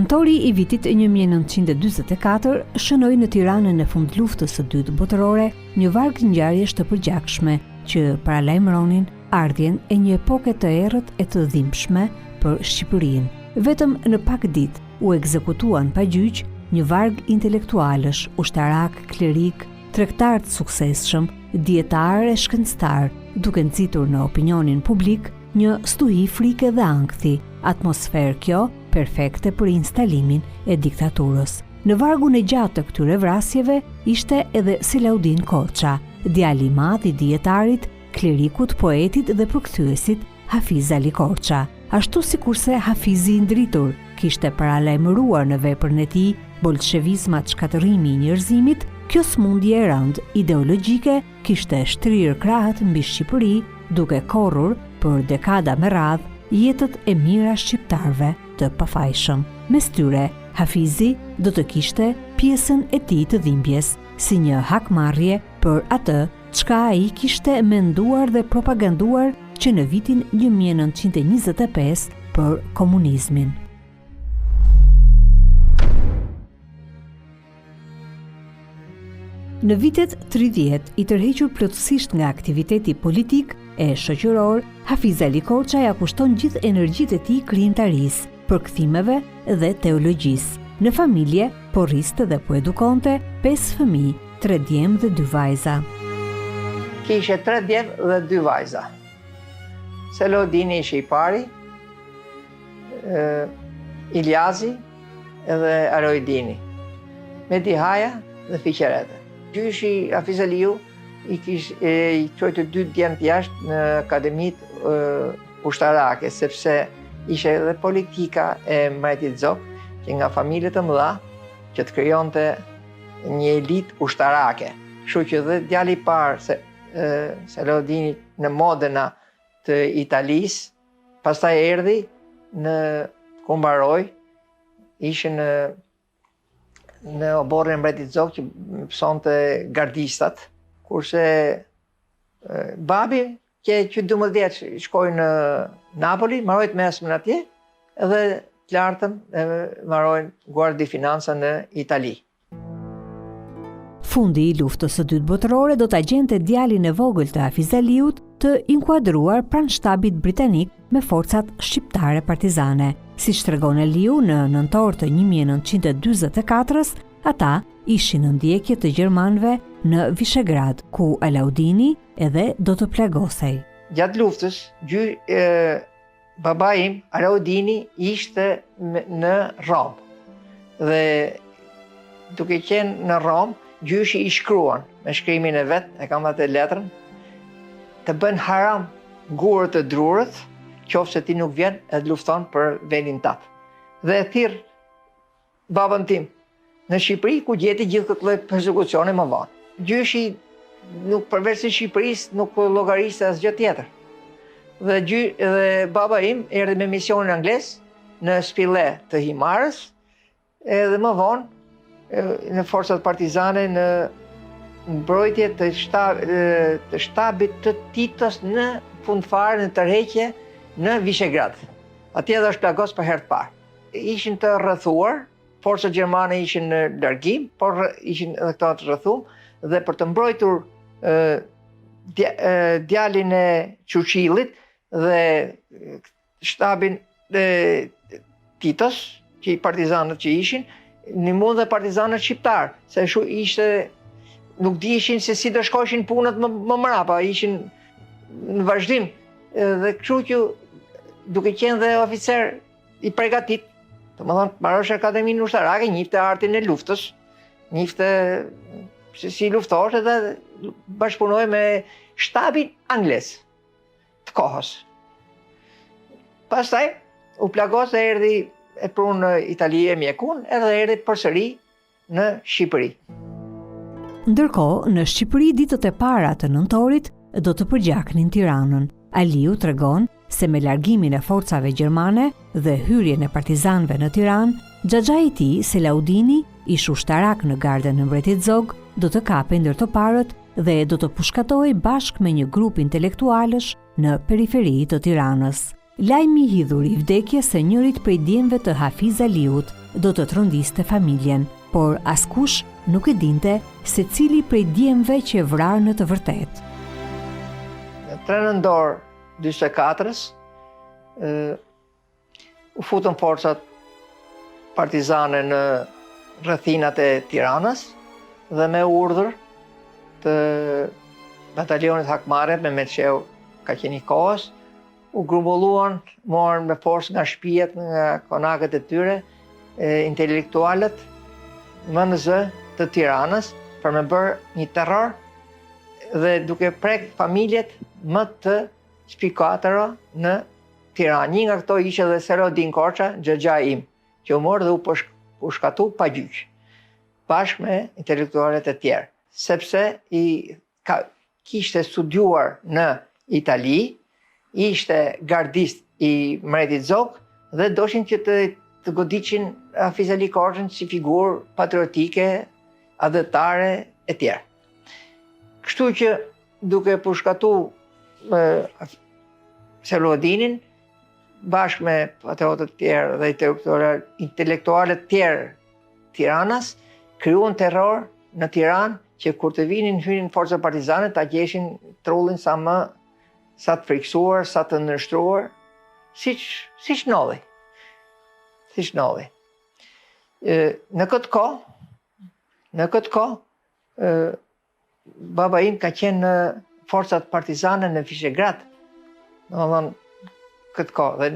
Nëntori i vitit 1944 shënoi në Tiranën në fund luftës së dytë botërore një varg ngjarjesh të përgjakshme që paralajmëronin ardhjen e një epoke të errët e të dhimbshme për Shqipërinë. Vetëm në pak ditë u ekzekutuan pa gjyq një varg intelektualësh, ushtarak, klerik, tregtar të suksesshëm, dietar e shkencëtar, duke nxitur në opinionin publik një stuhi frike dhe ankthi, atmosferë kjo perfekte për instalimin e diktaturës. Në vargun e gjatë të këtyre vrasjeve ishte edhe Selaudin Korça, djali i madh i dietarit, klerikut, poetit dhe përkthyesit Hafiz Ali Korça. Ashtu sikurse Hafizi i ndritur kishte paralajmëruar në veprën e tij bolshevizmat shkatërrimi i njerëzimit, kjo smundje e rëndë ideologjike kishte shtrirë krahët mbi Shqipëri, duke korrur për dekada me radhë jetët e mira shqiptarëve të pafajshëm. Mes tyre, Hafizi do të kishte pjesën e tij të dhimbjes, si një hakmarrje për atë çka ai kishte menduar dhe propaganduar që në vitin 1925 për komunizmin. Në vitet 30, i tërhequr plotësisht nga aktiviteti politik e shoqëror, Hafiz Ali Korça ja kushton gjithë energjitë e tij krijimtarisë, përkthimeve dhe teologjisë. Në familje, po rriste dhe po edukonte 5 fëmijë, 3 djemë dhe 2 vajza. Kishe 3 djemë dhe 2 vajza. Selaudini ishte i pari, Iljazi dhe Arojdini, Medihaja dhe Fiqerete. Gjyshi Hafiz Aliu i çoi të 2 djemtë jashtë në akademitë ushtarake, sepse ishte edhe politika e mbretit Zog, që nga familje të mëdha që të krijonte një elitë ushtarake. Kështu që dhe djali i parë Selaudini në Modena të Italisë, pastaj erdhi në ku mbaroi, ishte në oborrin e mbretit Zog që mësonte gardistat, kurse babi që 12 vjeç shkoi në Napoli, mbaroi të mesmen atje, edhe të lartën mbaroi Guardi Finanza në Itali. Fundi i luftës së dytë botërore do ta gjente djalin e vogël të Hafiz Aliut të inkuadruar pranë shtabit britanik me forcat shqiptare partizane. Siç tregon Aliu, në nëntor të 1944-s, ata ishin në ndjekje të gjermanëve në Vishegrad, ku Alaudini edhe do të plagosej. Gjatë luftës, baba im, Alaudini, ishte në Rom. Dhe duke qenë në Rom, gjyshi i shkruan me shkrimin e vet, e kam atë letrën, të bën haram gurët e drurët, qofse ti nuk vjen e të lufton për vendin tatë. Dhe e thirr babën tim në Shqipëri, ku gjeti gjithë këtë lloj persekucione më vonë. Gjyshi nuk përveç Shqipërisë nuk llogariste asgjë tjetër. Dhe baba im erdhi me misionin anglez në Spille të Himarës, edhe më vonë në forcat partizane në mbrojtje të shtabit të Titos në fundfare në tërheqje në Vishegrad. Atje dhe është plagos për herë të parë. Ishin të rrethuar, forcat gjermane ishin në largim, por ishin edhe këta të rrethuar dhe për të mbrojtur djalin e Çuçillit dhe shtabin e Titos, që i partizanët që ishin, ndihmuan dhe partizanët shqiptar, se nuk dieshin se si do shkojshin punët më mrapa, ishin në vazhdim. Dhe kështu që duke qenë dhe oficer i përgatit, domethënë mbarosh akademinë ushtarake, njihte artin e luftës, njihte se si luftohet dhe bashkëpunoi me shtabin anglez të kohës. Pastaj u plagos dhe erdhi e prunë në Itali e mjekun, edhe erdhi përsëri në Shqipëri. Ndërkohë, në Shqipëri ditët e para të nëntorit do të përgjaknin Tiranën. Aliu tregon se me largimin e forcave gjermane dhe hyrjen e partizanëve në Tiranë, xhaxhai i tij, Selaudini, ish ushtarak në gardën e mbretit Zog, do të kapej ndërtoparët dhe do të pushkatojë bashkë me një grup intelektualësh në periferi të Tiranës. Lajmi i hidhur i vdekjes së njërit prej djemve të Hafiz Aliut do të trondiste familjen, por askush nuk e dinte se cili prej djemve që e vrarë në të vërtetë. Në 3 nëntor 44-s u futën forcat partizane në rrethinat e Tiranës dhe me urdhër të batalionit Hakmare me Meçeu Kaqenikovës u grumbulluan, morën me forcë nga shtëpijet, nga konakët e tyre, intelektualët MNZ të Tiranës për me bërë një terror dhe duke prek familjet më të spikatëra në Tiranë. Një nga këto ishte dhe Selodin Korça, xhaxha im, që u morë dhe u shkatu pa gjyq, bashkë me intelektualet e tjerë, sepse kishte studiuar në Itali, ishte gardist i mbretit Zog dhe doshin që të godiqin Hafiz Ali Korçën si figurë patriotike, adhetare e tjerë. Kështu që duke përshkatu Selodinin, bashkë me patriotët tjerë dhe intelektualet tjerë Tiranas, krijuan terror në Tiranë që kur të hynin forca partizane ta gjeshin trullin sa të friksuar, sa të nështruar, siç ndodhi. Siç ndodhi. Në këtë kohë, baba im ka qenë në forcat partizane në Vishegrad. Domethënë këtë kohë. Dhe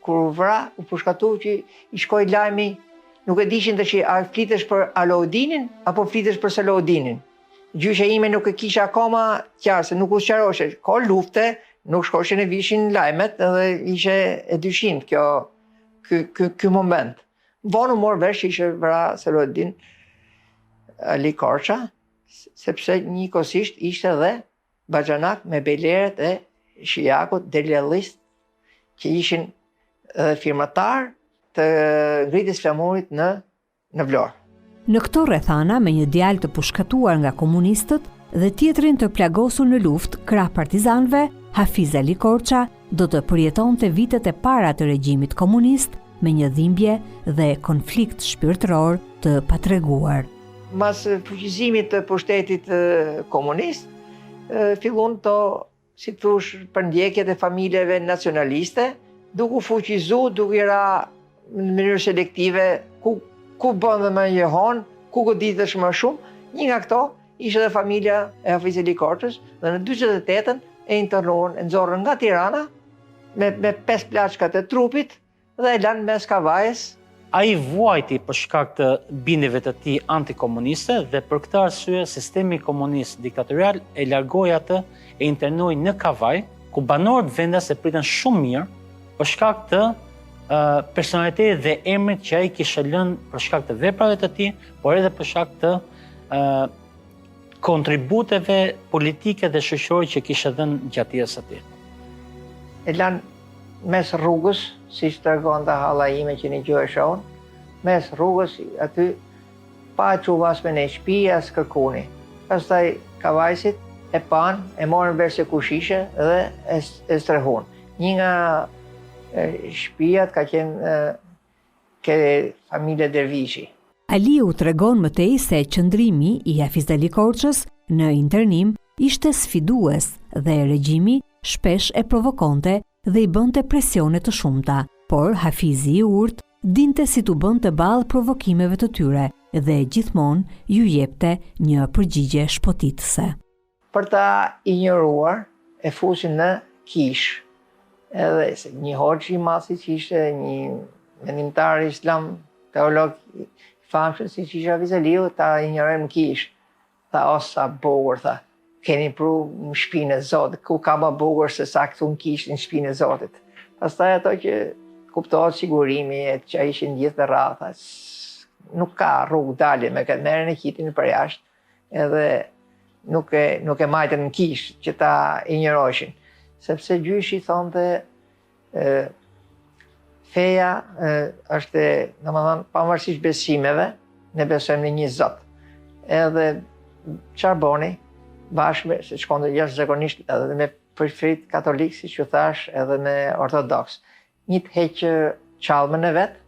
kur u vra, u përshkatu që i shkoi lajmi, nuk e dishin tash a flitesh për Alaudinin apo flitesh për Selodinin. Gjysha ime nuk e kisha akoma qartë, se nuk u sqaroshe. Ka lufte, nuk shkoshin e vishin lajmet edhe ishe e dyshimt ky moment. Vonë u morë vesh ishe vra Selodin Ali Korça, sepse njëkohësisht ishte dhe baxhanak me beleret e shijakut delialist që ishin firmatar të ngritjes flamurit në Vlorë. Në këto rrethana, me një djalë të pushkatuar nga komunistët dhe tjetrin të plagosur në luftë krah partizanëve, Hafiz Ali Korça do të përjetonte vitet e para të regjimit komunist me një dhimbje dhe konflikt shpirtëror të patreguar. Mas fuqizimit të pushtetit komunist, fillon si thush, përndjekjet e familjeve nacionaliste, duke fuqizu, duke ra në mënyrë selektive, ku bën dhe më njehon, ku goditesh më shumë. Një nga këto ishte dhe familja e Hafiz Ali Korçës dhe në 48-ën e internuan, e nxorrën nga Tirana me 5 plaçkat e trupit dhe e lanë mes Kavajës. Ai vuajti për shkak të bindjeve të tij antikomuniste dhe për këtë arsye sistemi komunist diktatorial e largoi atë e internoi në Kavaj, ku banorët vendas e pritën shumë mirë për shkak të personalitetit dhe emrit që ai kishte lënë për shkak të veprave të tij, por edhe për shkak të kontributeve politike dhe shoqërore që kishte dhënë gjatë jetës së tij. E lanë mes rrugës, siç tregonte halla ime që një gjë e shohën, mes rrugës aty pa çuvas me në shtëpi as kërkuni. Pastaj Kavajsit e pan, e morën vesh se kush ishte dhe e strehun. Një nga shtëpiat ka qenë ke familja Dervishi. Aliu tregon më tej se qëndrimi i Hafiz Ali Korçës në internim ishte sfidues dhe regjimi shpesh e provokonte dhe i bënte presione të shumta, por Hafizi i urtë dinte si t'u bënte ballë provokimeve të tyre dhe gjithmonë ju jepte një përgjigje shpotitëse. Për ta injoruar, e fusin në kish. Edhe se një hoxhi i madh që ishte një mendimtar islam, teolog famshëm si që isha Hafiz Aliu, ta injorojmë në kish. Tha, o sa bukur, tha, keni pru në shpinë e Zotit, ku ka ma bukur se sa këtu në kish në shpinë e Zotit. Pastaj ato që kuptohet sigurimi, që ishin gjithë dhe rrah, nuk ka rrugë dalje me këtë merën e kitin për jashtë, edhe nuk e majtën në kish që ta injorojshin. Sepse gjyshi thonte feja është, domethënë, pavarësisht besimeve, ne besojmë në një Zot. Edhe çfarë boni, bashkë se shkonte jashtëzakonisht edhe me përfrit katolik, siç u thash, edhe me ortodoks. Një të heqë qalmën e vet,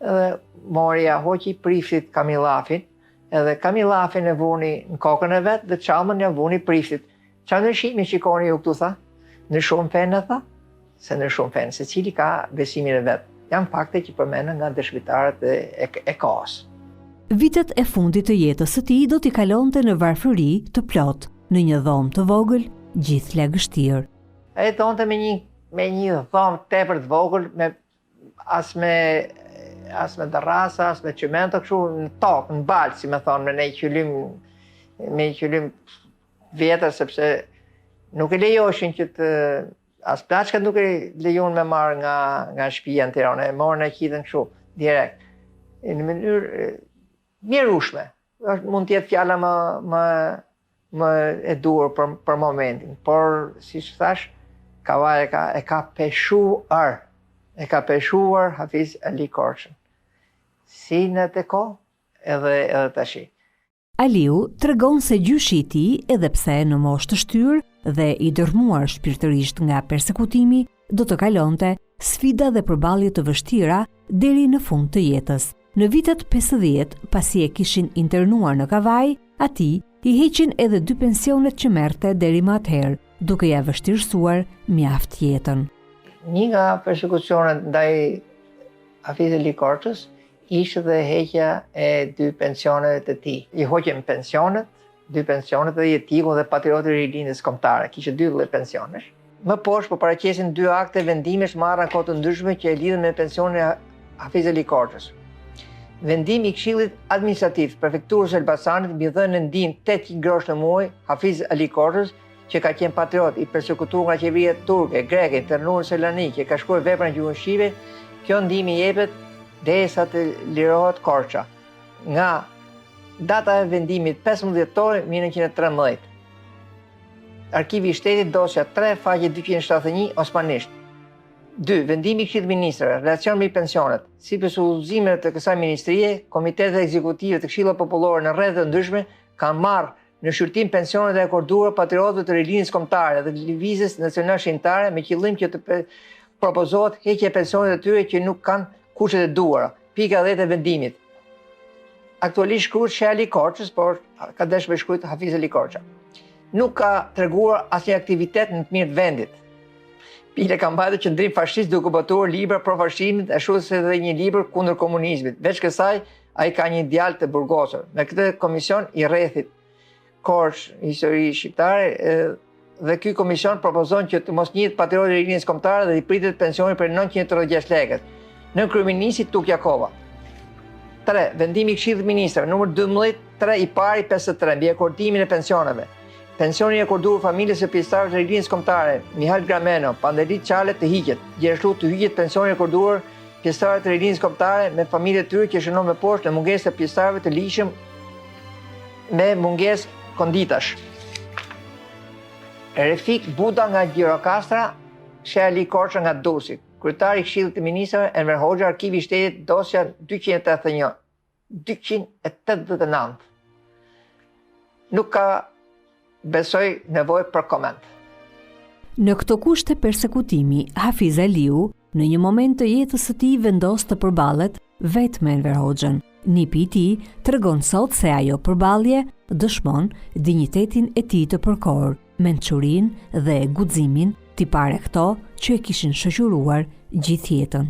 edhe morja hoqi priftit kamillafin, edhe kamillafin e vuni në kokën e vetë dhe çalmën ja vuni priftit. Qa ndryshimi shikoni ju këtu, tha? Në shumë fenë, tha? Se në shumë fenë, se cili ka besimin e vetë. Janë fakte që përmenen nga dëshmitarët e kohës. Vitet e fundit të jetës së tij do t'i kalonte në varfëri të plotë, në një dhomë të vogël, gjithë lagështirë. Ai donte me një dhomë tepër të vogël, as me terrasa, as me çimento, kështu në tokë, në balë, si me thonë, me një qylim vjetër, sepse nuk e lejoshin që as plaçkat nuk e lejon me marrë nga shtëpia në Tiranë, e morën e qitën kështu, direkt. Në mënyrë mjerueshme. Mund të jetë fjala më e duhur për momentin, por siç thash, kavaja e ka peshuar. E ka peshuar Hafiz Ali Korçën. Si në të kohë, edhe tashi. Aliu tregon se gjyshi i tij, edhe pse në moshë të shtyrë dhe i dërmuar shpirtërisht nga persekutimi, do të kalonte sfida dhe përballje të vështira deri në fund të jetës. Në vitet 50, pasi e kishin internuar në Kavaj, atij i heqin edhe 2 pensionet që merrte deri më atëherë, duke ja vështirësuar mjaft jetën. Një nga persekucionet ndaj Hafiz Ali Korçës ishte dhe heqja e 2 pensionet të tij. I hoqën pensionet, 2 pensionet dhe jetiku dhe patrioti i rilindjes kombëtare. Kishte 2 lloj pensionesh. Më poshtë po paraqesin 2 akte vendimesh marra në kohë të ndryshme që e lidhen me pensionin e Hafiz Ali Korçës. Vendimi i Këshillit Administrativ Prefekturës Elbasanit mbi dhënien ndihmë 800 grosh në muaj Hafiz Ali Korçës, që ka qenë patriot i persekutuar nga qeveria turke, greke, internuar Selanik, që ka shkruar vepra në gjuhën shqipe, kjo ndihmë jepet derisa të lirohet Korça. Nga data e vendimit 15 dhjetor 1913. Arkivi i Shtetit, dosja 3, faqe 271, osmanisht. 2. Vendimi i Këshillit të Ministrave, relacion me pensionet. Sipas udhëzimeve të kësaj ministrie, komitetet ekzekutive të Këshillit Popullor në rreth të ndryshme kanë marrë në shqyrtim pensionet e akorduara patriotëve të rilindjes kombëtare dhe lëvizjes nacionale shqiptare me qëllim që të propozohet heqja e pensionet e tyre që nuk kanë kushtet e duhura. Pika 10 e vendimit. Aktualisht shkruhet Sheikh Ali Korçës, por ka dashur të shkruajë Hafiz Ali Korça. Nuk ka treguar asnjë aktivitet në të mirë të vendit. Pile ka mbajtur qendrim fashist duke botuar libra pro fashizmit, ashtu si edhe një libër kundër komunizmit. Veç kësaj, ai ka një djalë të burgosur. Me këtë komision i rrethit Korç, histori shqiptare, dhe ky komision propozon që të mos njihet patrioti i rilindjes kombëtare dhe i pritet pensioni për 936 lekë. Në kryeminist Tuk Jakova. 3. Vendimi i Këshillit të Ministrave numër 12, 3 i pari 53 mbi akordimin e pensioneve. Pensioni i akorduar familjes së pjesëtarëve të rilindjes kombëtare, Mihal Grameno, Pandelit Çale të hiqet. Gjithashtu të hiqet pensioni i akorduar pjesëtarëve të rilindjes kombëtare me familjet e tyre që shënon më poshtë në mungesë të pjesëtarëve të ligjshëm me mungesë konditash. Refik Buda nga Gjirokastra, Sheikh Ali Korça nga Durrësi. Kryetari i Këshillit të Ministrave Enver Hoxha, Arkivi i Shtetit, dosja 281. 289. Nuk ka, besoj, nevojë për koment. Në këto kushte persekutimi, Hafiz Aliu, në një moment të jetës së tij vendos të përballet vetëm me Enver Hoxhën. Nipi i tij tregon sot se ajo përballje dëshmon dinjitetin e tij të përkohur, mençurinë dhe guximin t'i pare këto që e kishin shoqëruar gjithë jetën.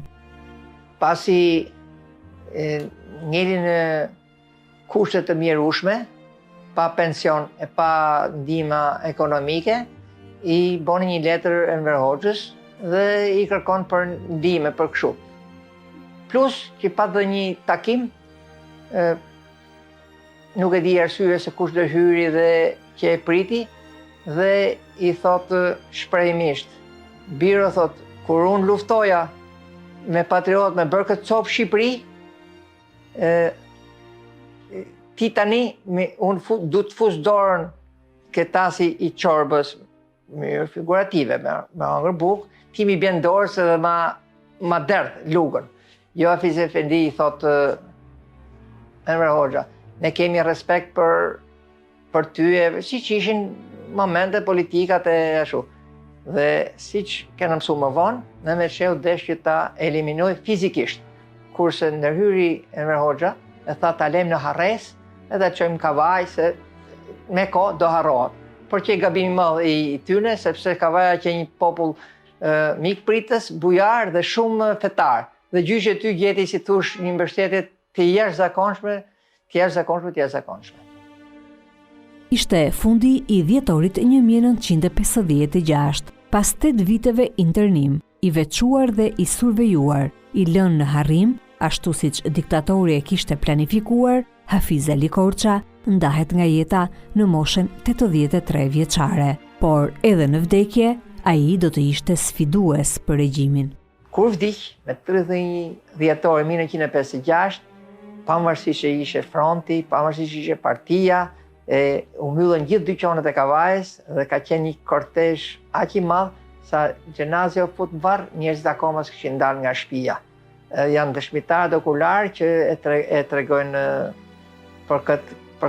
Pasi njeri në kushte të mjerueshme, pa pension e pa ndihmë ekonomike, i bën një letër Enver Hoxhës dhe i kërkon për ndihmë për kështu. Plus që pa dhe një takim, nuk e di arsye se kush do hyri dhe që e priti, dhe i thot shprehimisht, biro thot, kur unë luftoja me patriot me bërë këtë copë Shqipëri, ti tani unë du të fus dorën ketasi i çorbës, mirë figurative, me hangër bukë, ti mi bjen dorës edhe ma derdh lugën. Jo Hafiz Efendi i thot Enver Hoxha, ne kemi respekt për ty, si që ishin momente politikat e ashtu. Dhe si që kena mësu më vonë, në me qeu desh që ta eliminoj fizikisht. kurse ndërhyri Enver Hoxha e tha ta lejmë në Harres edhe çojmë Kavaj se me kohë do harrohet. Por që gabimi i madh i tyre sepse Kavaja që një popull mikpritës, bujar dhe shumë fetar. Dhe gjyqi ty gjeti si thush një mbështetje të jashtëzakonshme. Ishte fundi i dhjetorit 1956, pas 8 viteve internim, i veçuar dhe i survejuar, i lënë në harrim, ashtu siç diktatori e kishte planifikuar, Hafiz Ali Korça ndahet nga jeta në moshën 83 vjeçare, por edhe në vdekje, ai do të ishte sfidues për regjimin. Kur vdiq me 31 dhjetor 1956, pavarësisht që ishte fronti, pavarësisht që ishte partia, u mbyllën gjithë dyqanet e Kavajës dhe ka qenë një kortezh aq i madh sa gjenazja u fut në varr, njerëzit akoma s'kishin dalë nga shtëpia. Janë dëshmitarë okular që e tregojnë për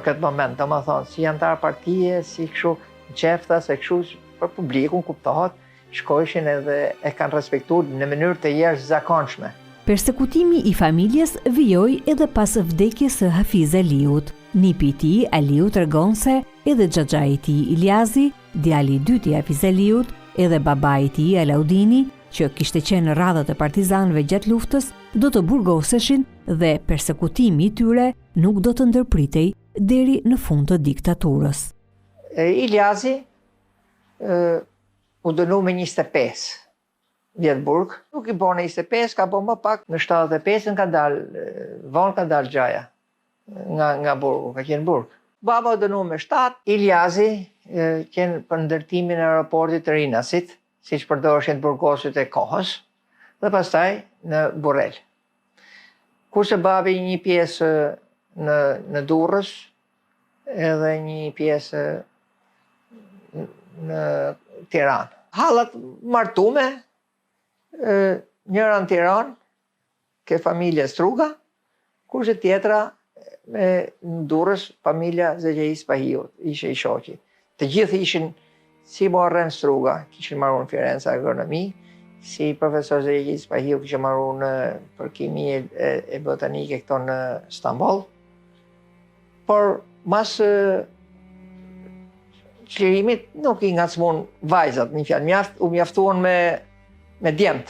këtë moment, domethënë si antar partie, si kështu qefta, se kështu për publikun kuptohet, shkojshin edhe e kanë respektuar në mënyrë të jashtëzakonshme. Persekutimi i familjes vijoi edhe pas vdekjes së Hafiz Aliut. Nipi i tij, Aliu, tregon se edhe xhaxhai i tij Iliazi, djali i dytë i Hafiz Aliut, edhe babai i tij Alaudini, që kishte qenë në radhët e partizanëve gjatë luftës, do të burgoseshin dhe persekutimi i tyre nuk do të ndërpritej deri në fund të diktaturës. Iliazi u dënu me 25 vjet burg. Nuk i bën 25, ka bën më pak, në 75 ka dalë gjaja nga burgu, ka qenë burg. Baba u dënu me 7, Iliazi qenë për ndërtimin e aeroportit të Rinasit, siç përdoreshin burgosit e kohës, dhe pastaj në Burrel. Kurse babi një pjesë në Durrës, edhe një pjesë në Tiranë. Hallat martume, njëra në Tiranë, ke familja Struga, kurse tjetra në Durrës, familja Zegjeis Pahiut, ishe i shoqi. Të gjithë ishin si Muharrem Struga, kishin marrë në Firenze agronomi, si profesor Zegjeis Pahiu kishin marrë në për kimi e botanike këto në Stamboll. Por mas çlirimit nuk i ngacmon vajzat, një fjalë, u mjaftuan me djemt.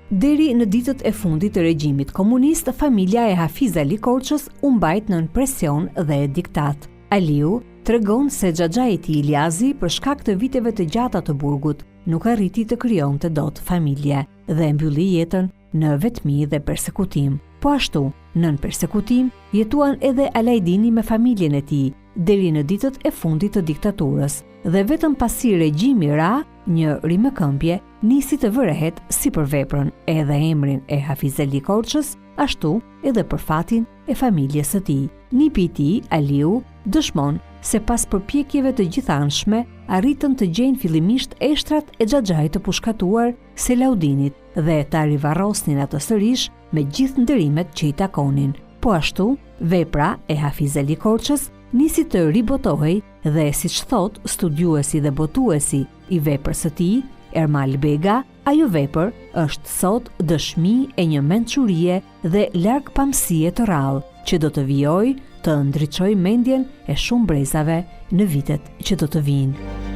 Deri në ditët e fundit të regjimit komunist, familja e Hafiz Ali Korçës u mbajt nën presion dhe diktat. Aliu tregon se xhaxhai i tij Iliazi, për shkak të viteve të gjata të burgut, nuk arriti të krijonte dot familje dhe mbylli jetën në vetmi dhe persekutim. Po ashtu, nën persekutim, jetuan edhe Alajdini me familjen e tij, deri në ditët e fundit të diktaturës, dhe vetëm pasi regjimi ra, një rimëkëmbje nisi të vërehet si për veprën edhe emrin e Hafiz Ali Korçës, ashtu edhe për fatin e familjes së tij. Nipi i tij, Aliu, dëshmon se pas përpjekjeve të gjithanshme arritën të gjejnë fillimisht eshtrat e xhaxhait të pushkatuar Selaudinit dhe ta rivarrosnin atë sërish me gjithë ndërimet që i takonin. Po ashtu, vepra e Hafiz Ali Korçës nisi të ribotohej dhe, siç thot studiuesi dhe botuesi i veprës së tij, Ermal Bega, ajo vepër është sot dëshmi e një mençurie dhe larg pamësie të rrallë, që do të vijojë të ndriçojë mendjen e shumë brezave në vitet që do të vinë.